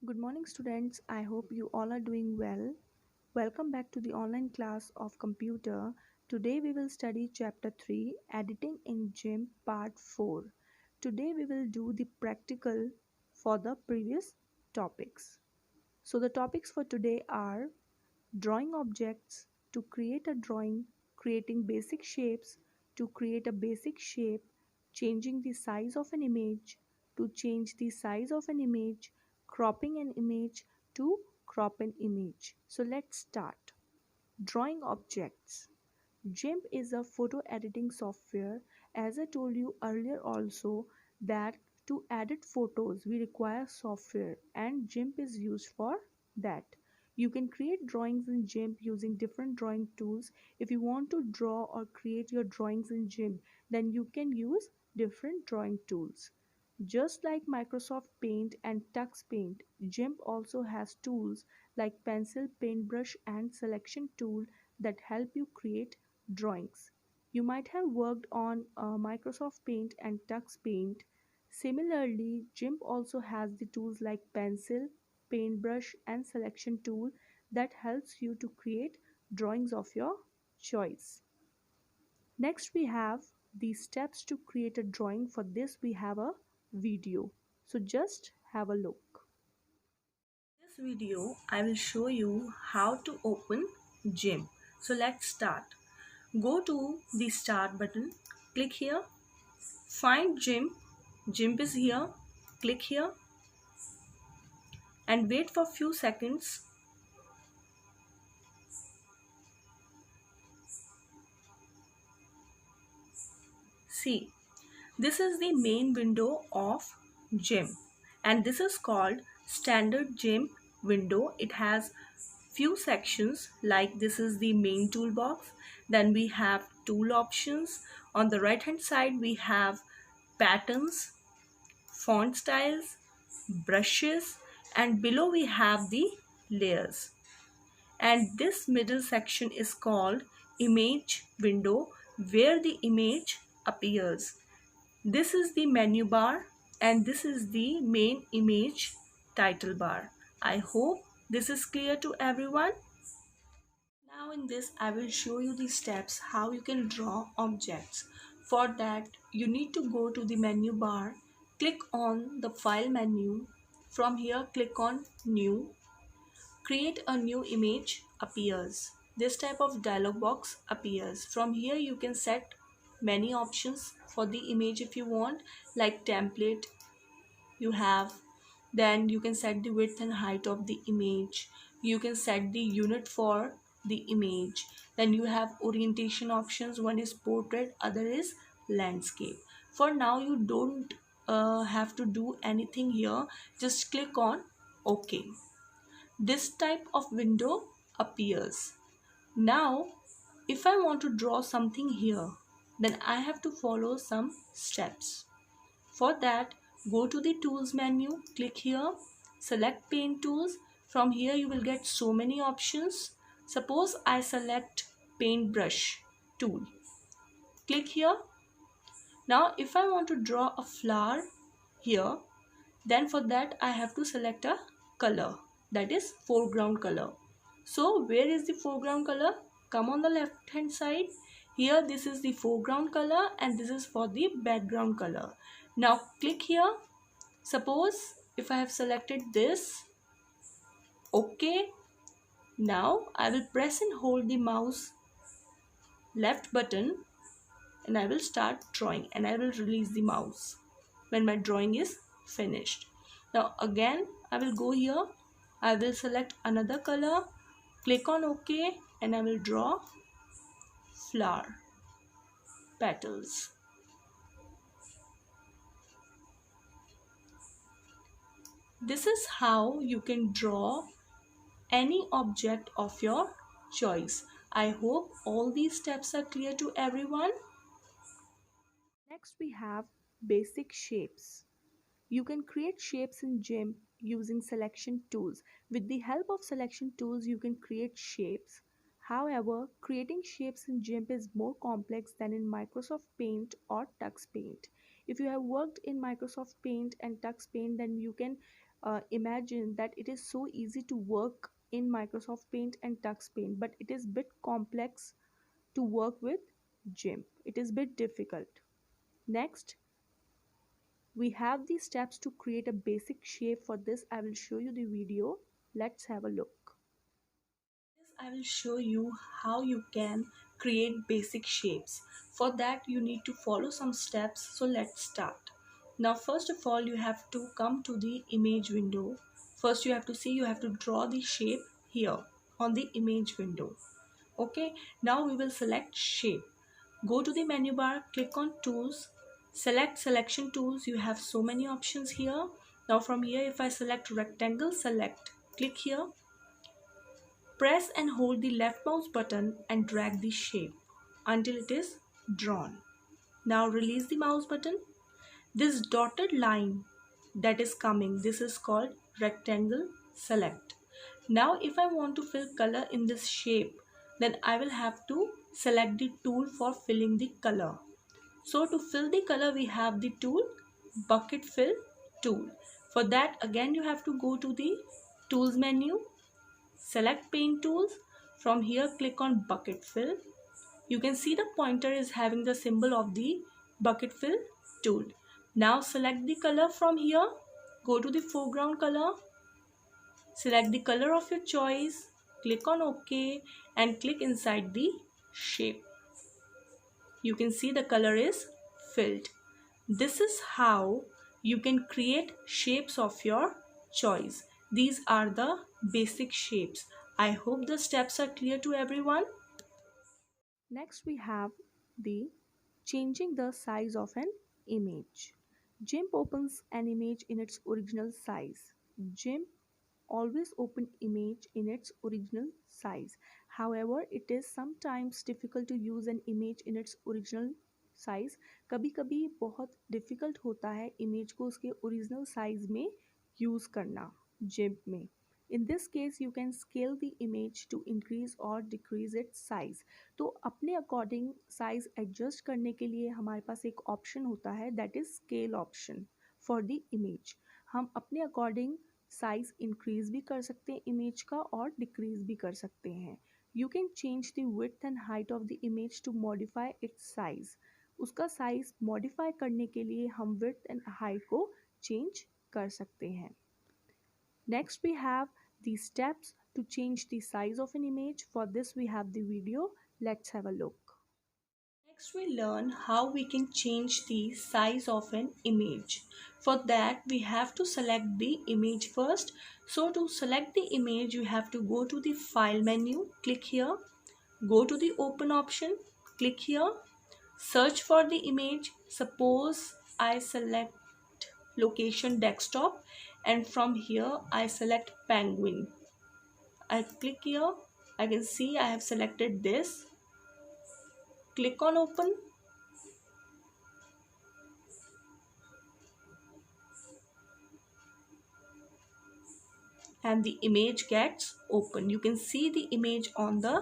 Good morning, students. I hope you all are doing well. Welcome back to the online class of computer. Today we will study chapter 3, Editing in GIMP part 4. Today we will do the practical for the previous topics. So the topics for today are drawing objects, to create a drawing, creating basic shapes, to create a basic shape, changing the size of an image, to change the size of an image, cropping an image, to crop an image. So let's start. Drawing objects. GIMP is a photo editing software. As I told you earlier also that to edit photos we require software and GIMP is used for that. You can create drawings in GIMP using different drawing tools. If you want to draw or create your drawings in GIMP, then you can use different drawing tools. Just like Microsoft Paint and Tux Paint, GIMP also has tools like pencil, paintbrush and selection tool that help you create drawings. You might have worked on Microsoft Paint and Tux Paint. Similarly, GIMP also has the tools like pencil, paintbrush and selection tool that helps you to create drawings of your choice. Next we have the steps to create a drawing. For this we have a video. So just have a look. In this video I will show you how to open GIMP. So let's start. Go to the start button, click here, find GIMP. GIMP is here, click here and wait for few seconds. See, this is the main window of GIMP and this is called standard GIMP window. It has few sections like this is the main toolbox, then we have tool options. On the right hand side we have patterns, font styles, brushes and below we have the layers. And this middle section is called image window where the image appears. This is the menu bar and this is the main image title bar. I hope this is clear to everyone. Now in this I will show you the steps how you can draw objects. For that you need to go to the menu bar, click on the file menu. From here click on new. Create a new image appears. This type of dialog box appears. From here you can set many options for the image if you want, like template you have. Then you can set the width and height of the image. You can set the unit for the image. Then you have orientation options. One is portrait, other is landscape. For now you don't have to do anything here. Just click on OK. This type of window appears. Now if I want to draw something here, then I have to follow some steps. For that, go to the tools menu, click here, select paint tools. From here you will get so many options. Suppose I select paintbrush tool. Click here. Now if I want to draw a flower here, then for that I have to select a color, that is foreground color. So where is the foreground color? Come on the left hand side. Here this is the foreground color and this is for the background color. Now click here. Suppose if I have selected this, OK. Now I will press and hold the mouse left button and I will start drawing and I will release the mouse when my drawing is finished. Now again I will go here, I will select another color, click on OK and I will draw flower petals. This is how you can draw any object of your choice. I hope all these steps are clear to everyone. Next we have basic shapes. You can create shapes in GIMP using selection tools. With the help of selection tools, you can create shapes. However, creating shapes in GIMP is more complex than in Microsoft Paint or Tux Paint. If you have worked in Microsoft Paint and Tux Paint, then you can imagine that it is so easy to work in Microsoft Paint and Tux Paint, but it is bit complex to work with GIMP. It is bit difficult. Next, we have the steps to create a basic shape. For this, I will show you the video. Let's have a look. I will show you how you can create basic shapes. For that, you need to follow some steps. So let's start. Now, first of all, you have to come to the image window. First, you have to draw the shape here on the image window. Okay, now we will select shape. Go to the menu bar, click on tools, select selection tools. You have so many options here. Now from here, if I select rectangle, click here, press and hold the left mouse button and drag the shape until it is drawn. Now release the mouse button. This dotted line that is coming, this is called rectangle. Select. Now if I want to fill color in this shape, then I will have to select the tool for filling the color. So to fill the color, we have the tool bucket fill tool. For that, again you have to go to the tools menu, select paint tools. From here, click on bucket fill. You can see the pointer is having the symbol of the bucket fill tool. Now select the color from here, go to the foreground color, select the color of your choice, click on OK and click inside the shape. You can see the color is filled. This is how you can create shapes of your choice. These are the basic shapes. I hope the steps are clear to everyone. Next we have the changing the size of an image. GIMP opens an image in its original size. GIMP always open image in its original size. However, it is sometimes difficult to use an image in its original size. कभी कभी बहुत difficult होता है image को उसके original size में use करना GIMP में. In this case, you can scale the image to increase or decrease its size. तो अपने according size adjust करने के लिए हमारे पास एक option होता है, that is scale option for the image. हम अपने according साइज इंक्रीज भी कर सकते हैं इमेज का और डिक्रीज भी कर सकते हैं. You can change the width and height of the image to modify its size. उसका साइज मॉडिफाई करने के लिए हम विड्थ एंड हाइट को चेंज कर सकते हैं. Next we have the steps to change the size of an image. For this we have the video. Let's have a look. Next we learn how we can change the size of an image. For that we have to select the image first. So to select the image you have to go to the file menu, click here, go to the open option, click here, search for the image. Suppose I select location desktop and from here I select penguin. I click here, I can see I have selected this. Click on open. And the image gets open. You can see the image on the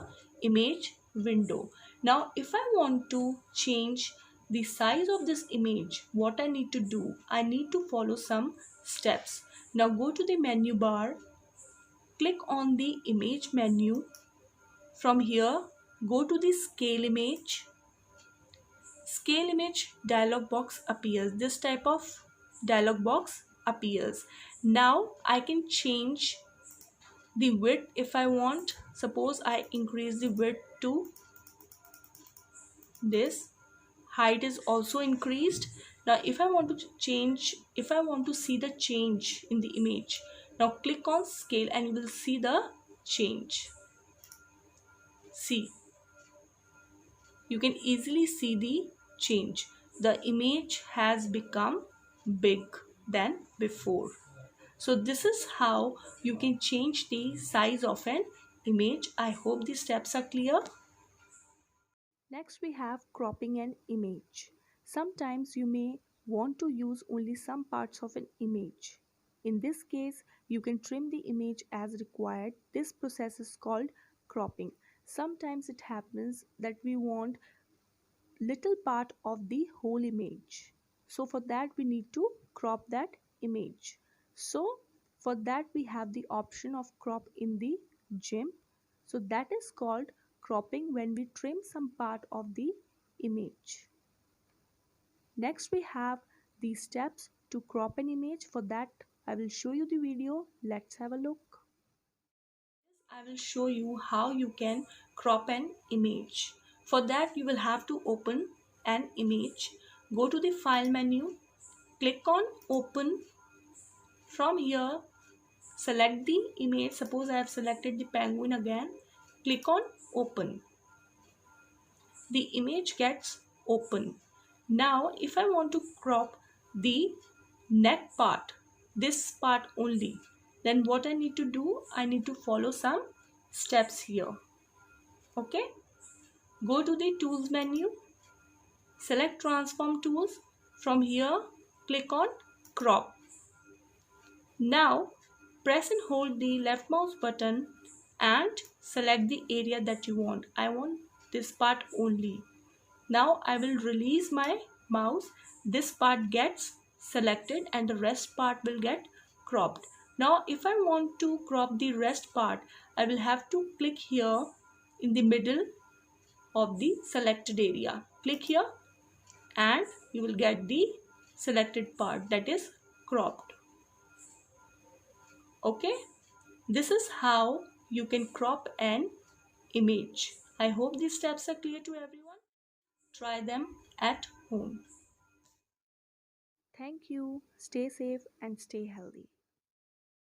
image window. Now if I want to change the size of this image, what I need to do, I need to follow some steps. Now go to the menu bar, click on the image menu. From here, go to the scale image. Scale image dialog box appears. This type of dialog box appears. Now I can change the width if I want. Suppose I increase the width to this. Height is also increased. Now if I want to change, if I want to see the change in the image, now click on scale and you will see the change. See, you can easily see the change. The image has become big than before. So this is how you can change the size of an image. I hope the steps are clear. Next we have cropping an image. Sometimes you may want to use only some parts of an image. In this case, you can trim the image as required. This process is called cropping. Sometimes it happens that we want little part of the whole image. So for that we need to crop that image. So For that we have the option of crop in the GIMP. So that is called cropping when we trim some part of the image. Next we have the steps to crop an image. For that I will show you the video. Let's have a look. I will show you how you can crop an image. For that you will have to open an image. Go to the file menu, click on open. From here select the image. Suppose I have selected the penguin again. Click on open. The image gets open. Now if I want to crop the neck part, this part only, then what I need to do, I need to follow some steps here. Okay, go to the tools menu, select transform tools. From here click on crop. Now press and hold the left mouse button and select the area that you want. I want this part only. Now I will release my mouse. This part gets selected and the rest part will get cropped. Now if I want to crop the rest part, I will have to click here in the middle of the selected area. Click here and you will get the selected part, that is cropped. Okay, this is how you can crop an image. I hope these steps are clear to everyone. Try them at home. Thank you. Stay safe and stay healthy.